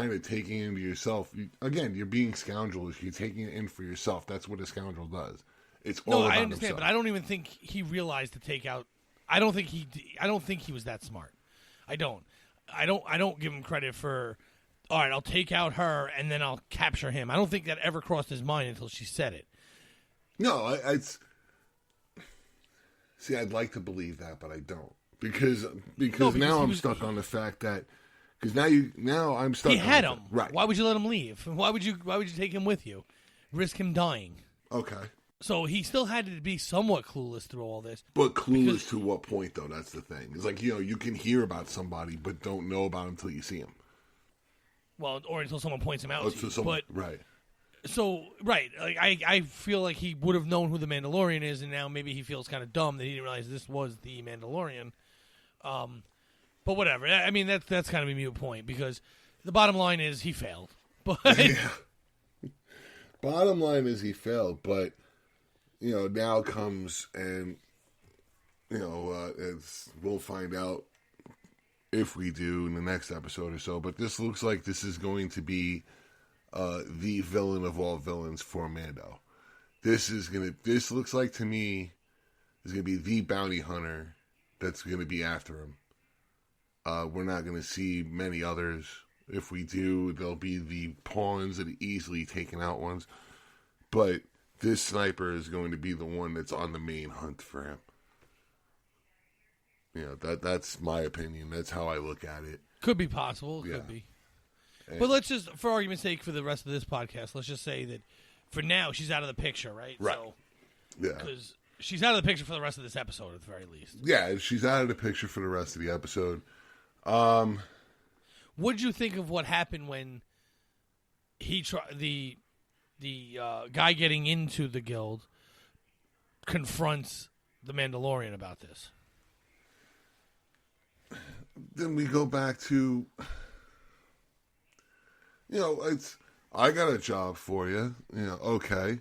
kind of taking it into yourself. Again, you're being scoundrelish. You're taking it in for yourself. That's what a scoundrel does. It's all about I understand, himself. but I don't even think he realized to take out. I don't think he was that smart. I don't give him credit for. All right, I'll take out her and then I'll capture him. I don't think that ever crossed his mind until she said it. No, see, I'd like to believe that, but I don't because now I'm stuck on the fact that because now I'm stuck. He had him. Right. Why would you let him leave? Why would you take him with you? Risk him dying. Okay. So he still had to be somewhat clueless through all this. But clueless to what point, though? That's the thing. It's like, you can hear about somebody, but don't know about him until you see him. Well, or until someone points him out to you. But, right. So, right. Like, I feel like he would have known who the Mandalorian is, and now maybe he feels kind of dumb that he didn't realize this was the Mandalorian. But whatever. I mean, that's kind of a moot point, because the bottom line is he failed. But yeah. Bottom line is he failed, but... now comes and, we'll find out if we do in the next episode or so. But this looks like this is going to be the villain of all villains for Mando. This looks like to me is going to be the bounty hunter that's going to be after him. We're not going to see many others. If we do, they'll be the pawns that are easily taken out ones. But... this sniper is going to be the one that's on the main hunt for him. That's my opinion. That's how I look at it. Could be possible. Could be. But let's just, for argument's sake, for the rest of this podcast, let's just say that for now she's out of the picture, right? Right. So, yeah. Because she's out of the picture for the rest of this episode, at the very least. Yeah, she's out of the picture for the rest of the episode. What did you think of what happened when he tried the guy getting into the guild confronts the Mandalorian about this? Then we go back to, I got a job for you. Okay.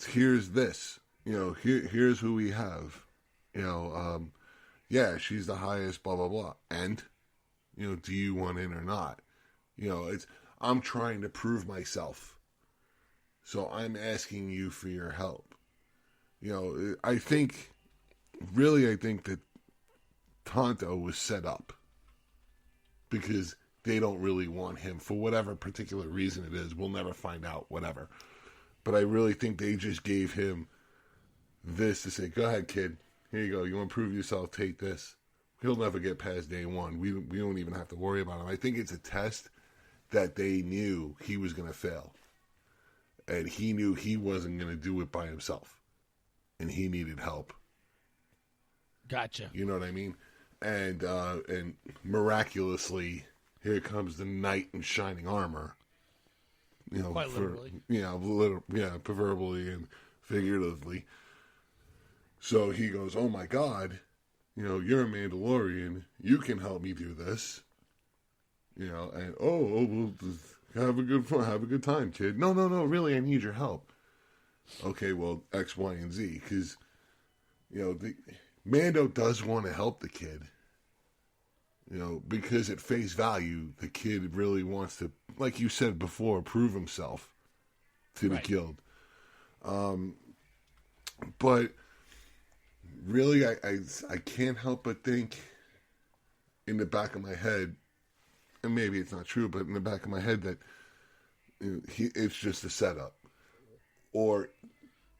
Here's this. Here's who we have. Yeah, she's the highest, blah, blah, blah. And, do you want in or not? I'm trying to prove myself. So I'm asking you for your help. I think that Tonto was set up because they don't really want him for whatever particular reason it is. We'll never find out, whatever. But I really think they just gave him this to say, go ahead, kid. Here you go. You want to prove yourself? Take this. He'll never get past day one. We don't even have to worry about him. I think it's a test that they knew he was going to fail. And he knew he wasn't going to do it by himself. And he needed help. Gotcha. You know what I mean? And miraculously, here comes the knight in shining armor. Quite literally. Proverbially and figuratively. So he goes, oh my God, you're a Mandalorian. You can help me do this. And well, have a good time, kid. No, really, I need your help. Okay, well, X, Y, and Z, because, Mando does want to help the kid. Because at face value, the kid really wants to, like you said before, prove himself to the guild. But really, I can't help but think in the back of my head, and maybe it's not true, but in the back of my head that it's just a setup. Or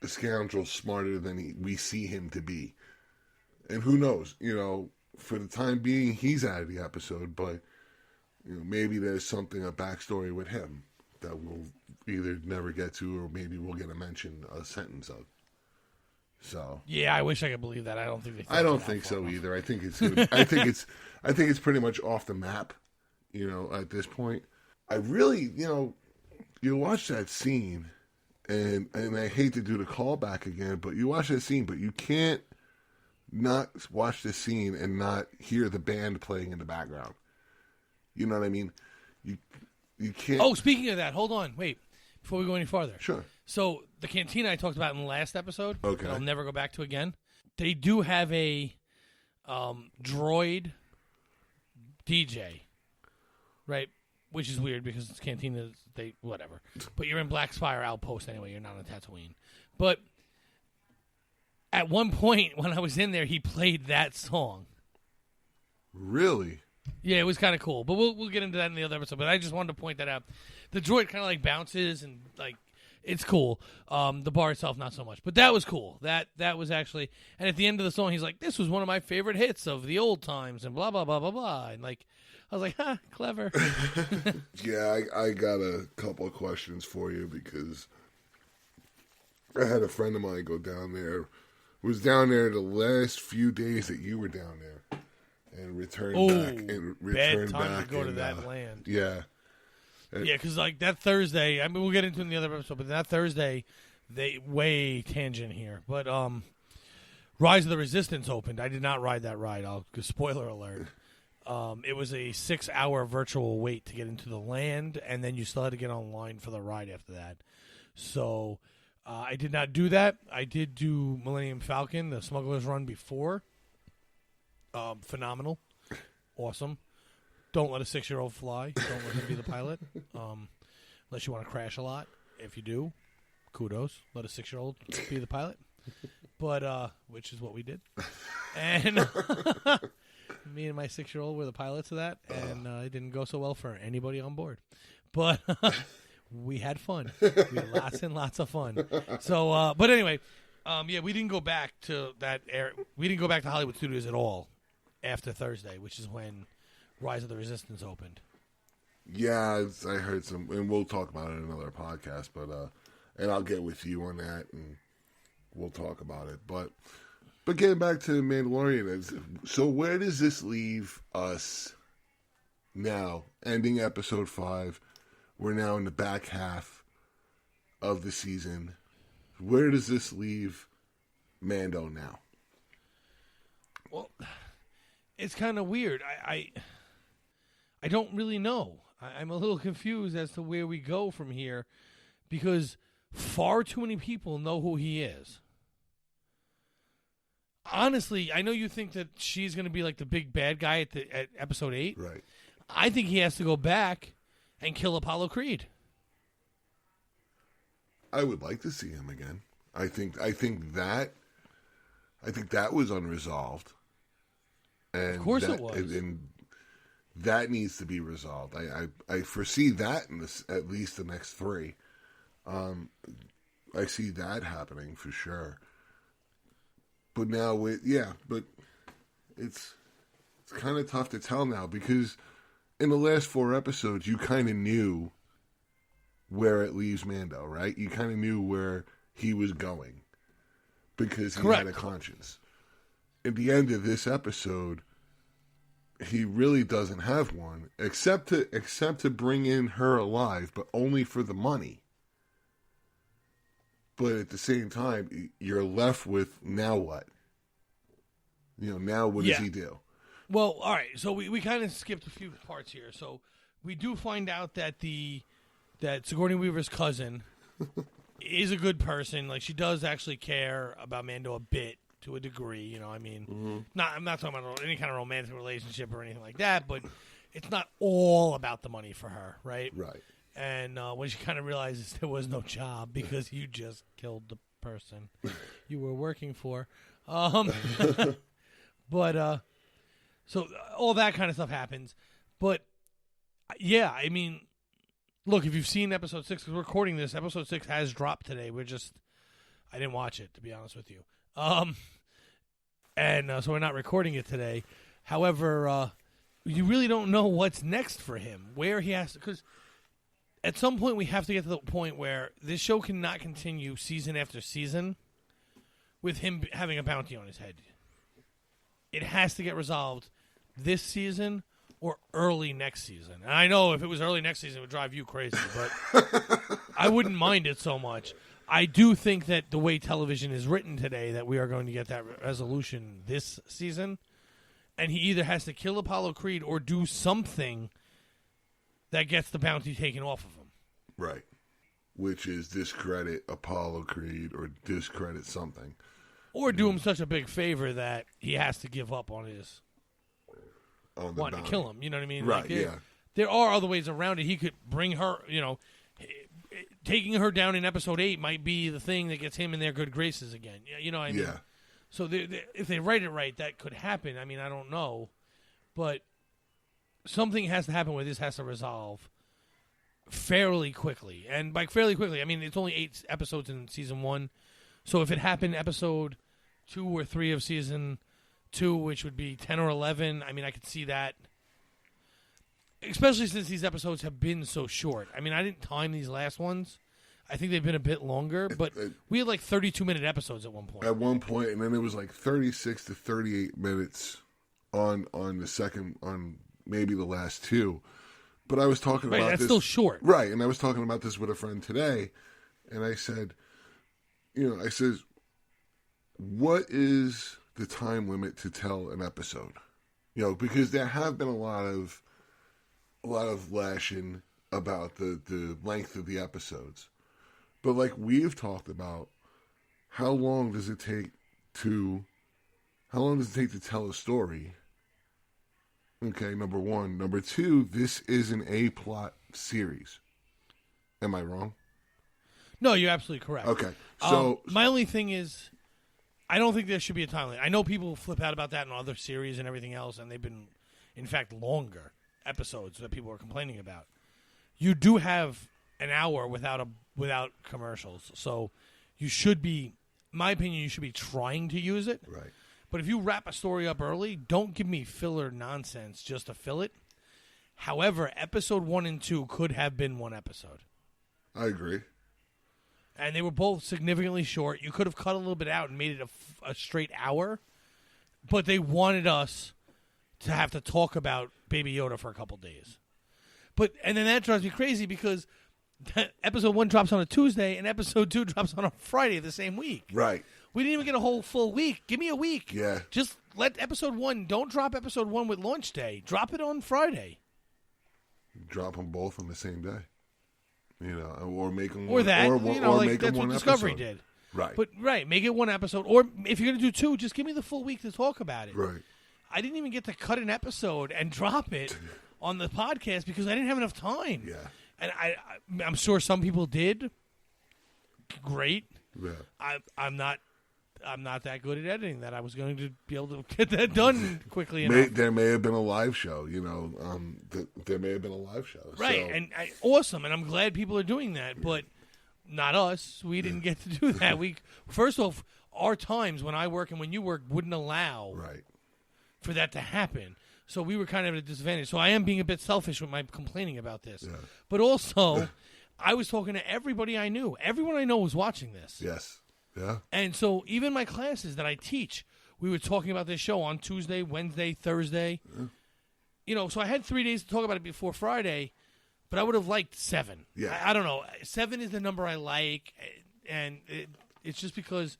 the scoundrel's smarter than we see him to be. And who knows, for the time being, he's out of the episode, but maybe there's something, a backstory with him that we'll either never get to, or maybe we'll get a sentence of. So yeah, I wish I could believe that. I don't think they. I don't think so either. I think it's. I think it's pretty much off the map. At this point, I really, you watch that scene, and I hate to do the callback again, but you watch that scene, but you can't not watch the scene and not hear the band playing in the background. You know what I mean? You can't. Oh, speaking of that, hold on, wait, before we go any farther. Sure. So the cantina I talked about in the last episode, okay, that I'll never go back to again. They do have a droid DJ, right? which is weird because it's Cantina. They whatever. But you're in Black Spire Outpost anyway. You're not on Tatooine. But at one point when I was in there, he played that song. Really? Yeah, it was kind of cool. But we'll get into that in the other episode. But I just wanted to point that out. The droid kind of like bounces and like it's cool. The bar itself, not so much. But that was cool. That was actually. And at the end of the song, he's like, "This was one of my favorite hits of the old times," and blah blah blah blah blah. And like, I was like, "Ha, clever." Yeah, I got a couple of questions for you because I had a friend of mine go down there. Was down there the last few days that you were down there, and returned back. And returned bad time back to go to and, that land. Yeah. Yeah, because like that Thursday, I mean, we'll get into it in the other episode, but that Thursday, they way tangent here. But Rise of the Resistance opened. I did not ride that ride. Spoiler alert. It was a 6-hour virtual wait to get into the land, and then you still had to get online for the ride after that. So I did not do that. I did do Millennium Falcon, the Smuggler's Run before. Phenomenal. Awesome. Don't let a 6-year-old fly. Don't let him be the pilot. Unless you want to crash a lot. If you do, kudos. Let a 6-year-old be the pilot. But, which is what we did. And me and my 6-year-old were the pilots of that. And it didn't go so well for anybody on board. But we had fun. We had lots and lots of fun. So, but anyway, yeah, we didn't go back to that we didn't go back to Hollywood Studios at all after Thursday, which is when Rise of the Resistance opened. Yeah, I heard some, and we'll talk about it in another podcast, but, and I'll get with you on that, and we'll talk about it. But getting back to Mandalorian, so where does this leave us now? Ending episode 5, we're now in the back half of the season. Where does this leave Mando now? Well, it's kind of weird. I don't really know. I'm a little confused as to where we go from here because far too many people know who he is. Honestly, I know you think that she's going to be like the big bad guy at episode 8. Right. I think he has to go back and kill Apollo Creed. I would like to see him again. I think that was unresolved. And of course it was. And that needs to be resolved. I foresee that in at least the next 3. I see that happening for sure. But now, but it's kind of tough to tell now because in the last 4 episodes, you kind of knew where it leaves Mando, right? You kind of knew where he was going because he had a conscience. At the end of this episode, he really doesn't have one, except to bring in her alive, but only for the money. But at the same time, you're left with now what? Now what does he do? Well, all right. So we kind of skipped a few parts here. So we do find out that that Sigourney Weaver's cousin is a good person. Like she does actually care about Mando a bit. To a degree, I mean, I'm not talking about any kind of romantic relationship or anything like that, but it's not all about the money for her, right? Right. And when she kind of realizes there was no job because you just killed the person you were working for, but so all that kind of stuff happens. But yeah, I mean, look, if you've seen episode 6, because we're recording this, episode 6 has dropped today. I didn't watch it, to be honest with you. And so we're not recording it today. However, you really don't know what's next for him, where he has to, because at some point we have to get to the point where this show cannot continue season after season with him having a bounty on his head. It has to get resolved this season or early next season. And I know if it was early next season, it would drive you crazy, but I wouldn't mind it so much. I do think that the way television is written today, that we are going to get that resolution this season, and he either has to kill Apollo Creed or do something that gets the bounty taken off of him. Right. Which is discredit Apollo Creed or discredit something. Or do him such a big favor that he has to give up on his wanting to kill him. You know what I mean? Right, like there are other ways around it. He could bring her, taking her down in episode 8 might be the thing that gets him in their good graces again. You know what I mean? Yeah. So if they write it right, that could happen. I mean, I don't know. But something has to happen where this has to resolve fairly quickly. And by fairly quickly, I mean, it's only 8 episodes in season 1. So if it happened episode 2 or 3 of season 2, which would be 10 or 11, I mean, I could see that. Especially since these episodes have been so short. I mean, I didn't time these last ones. I think they've been a bit longer, but we had like 32-minute episodes at one point. At one point, and then it was like 36 to 38 minutes on the second, on maybe the last 2. But I was talking about that's this. Still short. Right, and I was talking about this with a friend today, and I said, what is the time limit to tell an episode? Because there have been a lot of lashing about the length of the episodes. But like we've talked about, how long does it take to tell a story? Okay, number 1. Number 2, this is an A-plot series. Am I wrong? No, you're absolutely correct. Okay. So my only thing is, I don't think there should be a time limit. I know people flip out about that in other series and everything else, and they've been, in fact, longer episodes that people are complaining about. You do have an hour without commercials, so you should be, in my opinion, you should be trying to use it. right. But if you wrap a story up early, don't give me filler nonsense just to fill it. However, episode 1 and 2 could have been one episode. I agree. And they were both significantly short. You could have cut a little bit out and made it a straight hour. But they wanted us to have to talk about Baby Yoda for a couple days. And then that drives me crazy because episode 1 drops on a Tuesday and episode 2 drops on a Friday of the same week. Right. We didn't even get a whole full week. Give me a week. Yeah. Just let episode 1, don't drop episode 1 with launch day. Drop it on Friday. Drop them both on the same day. Or make them Or that. or like make that's them what one Discovery episode. did. Right. But, make it one episode. Or if you're going to do 2, just give me the full week to talk about it. Right. I didn't even get to cut an episode and drop it on the podcast because I didn't have enough time. Yeah. And I'm sure some people did. Great. Yeah. I'm not that good at editing that I was going to be able to get that done quickly enough. There may have been a live show, there may have been a live show. Right, so. and awesome, and I'm glad people are doing that, but not us. We didn't get to do that. First off, our times when I work and when you work wouldn't allow for that to happen. So we were kind of at a disadvantage. So I am being a bit selfish with my complaining about this. Yeah. But also, I was talking to everybody I knew. Everyone I know was watching this. Yes. Yeah. And so even my classes that I teach, we were talking about this show on Tuesday, Wednesday, Thursday. Yeah. So I had 3 days to talk about it before Friday, but I would have liked 7. Yeah. I don't know. 7 is the number I like, and it's just because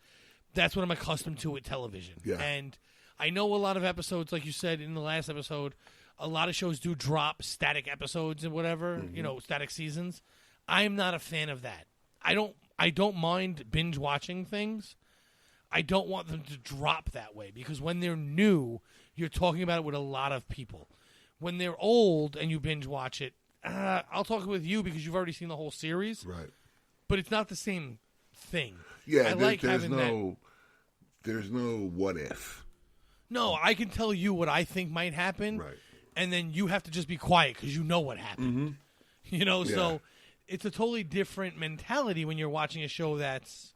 that's what I'm accustomed to with television. Yeah. And I know a lot of episodes, like you said in the last episode, a lot of shows do drop static episodes and whatever, static seasons. I'm not a fan of that. I don't mind binge watching things. I don't want them to drop that way because when they're new, you're talking about it with a lot of people. When they're old and you binge watch it, I'll talk with you because you've already seen the whole series. Right. But it's not the same thing. Yeah, there's no what if. No, I can tell you what I think might happen, Right. and then you have to just be quiet because you know what happened. Mm-hmm. So it's a totally different mentality when you're watching a show that's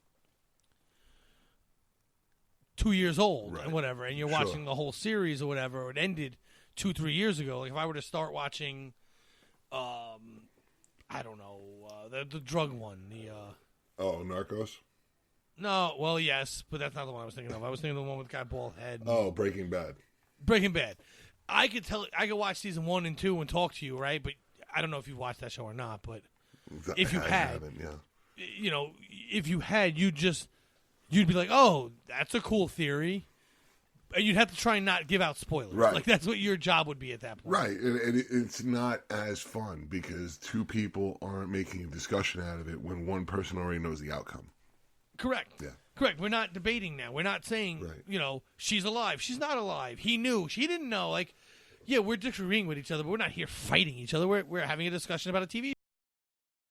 2 years old and whatever, and you're watching the whole series or whatever, or it ended 2-3 years ago. Like if I were to start watching, I don't know, the drug one, Narcos? No, well, yes, but that's not the one I was thinking of. I was thinking of the one with the guy bald head. Oh, Breaking Bad. Breaking Bad. I could watch season 1 and 2 and talk to you, right? But I don't know if you've watched that show or not. But if you haven't, if you had, you'd be like, oh, that's a cool theory. And you'd have to try and not give out spoilers. Right. Like that's what your job would be at that point. Right, and it's not as fun because 2 people aren't making a discussion out of it when one person already knows the outcome. Correct. Yeah. Correct. We're not debating now. We're not saying, she's alive. She's not alive. He knew. She didn't know. Like, Yeah, we're disagreeing with each other, but we're not here fighting each other. We're having a discussion about a TV.